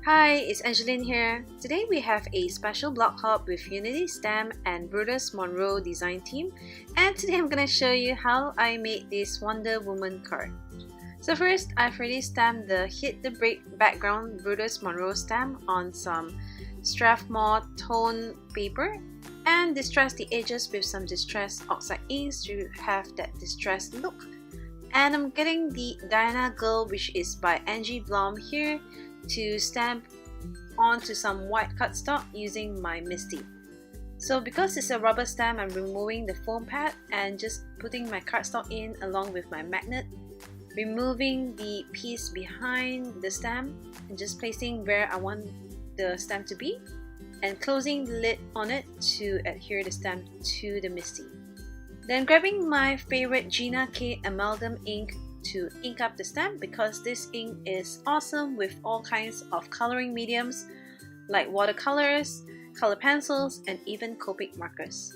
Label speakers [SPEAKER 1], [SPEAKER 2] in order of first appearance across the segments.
[SPEAKER 1] Hi, it's Angeline here. Today we have a special blog hop with Unity Stamp and Brutus Monroe design team, and today I'm gonna show you how I made this Wonder Woman card. So first, I've already stamped the Hit the Break background Brutus Monroe stamp on some Strathmore tone paper and distressed the edges with some distressed oxide inks to have that distressed look. And I'm getting the Diana Girl, which is by Angie Blom here, to stamp onto some white cardstock using my Misty. So because it's a rubber stamp, I'm removing the foam pad and just putting my cardstock in along with my magnet, removing the piece behind the stamp and just placing where I want the stamp to be, and closing the lid on it to adhere the stamp to the Misty. Then grabbing my favorite Gina K amalgam ink to ink up the stamp, because this ink is awesome with all kinds of coloring mediums like watercolors, color pencils, and even Copic markers.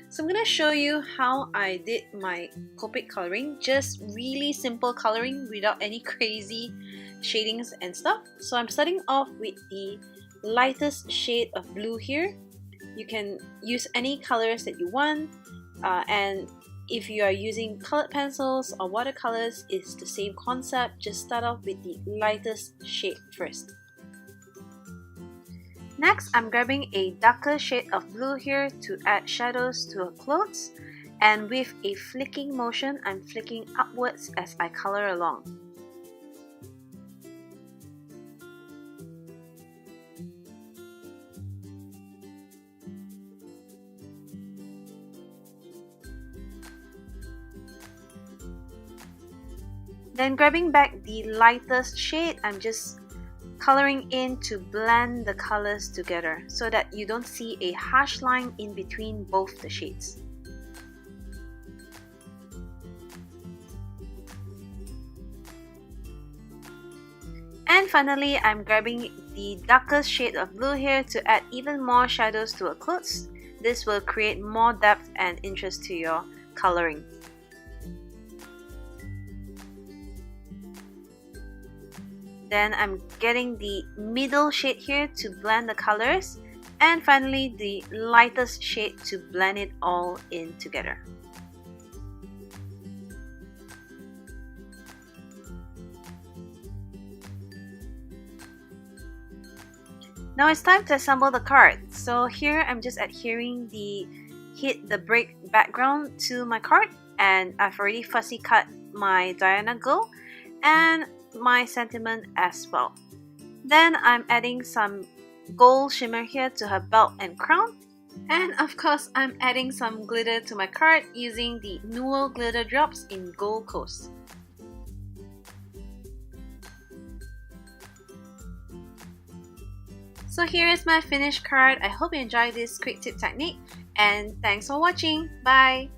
[SPEAKER 1] So I'm going to show you how I did my Copic coloring, just really simple coloring without any crazy shadings and stuff. So I'm starting off with the lightest shade of blue here. You can use any colors that you want, and if you are using colored pencils or watercolors, it's the same concept. Just start off with the lightest shade first. Next, I'm grabbing a darker shade of blue here to add shadows to her clothes, and with a flicking motion, I'm flicking upwards as I color along. Then grabbing back the lightest shade, I'm just coloring in to blend the colors together so that you don't see a harsh line in between both the shades. And finally, I'm grabbing the darkest shade of blue here to add even more shadows to her clothes. This will create more depth and interest to your coloring. Then I'm getting the middle shade here to blend the colors, and finally the lightest shade to blend it all in together. Now it's time to assemble the card. So here I'm just adhering the Hit the Break background to my card, and I've already fussy cut my Diana Girl and my sentiment as well. Then I'm adding some gold shimmer here to her belt and crown, and of course I'm adding some glitter to my card using the Newell glitter drops in Gold Coast. So here is my finished card. I hope you enjoyed this quick tip technique, and thanks for watching. Bye!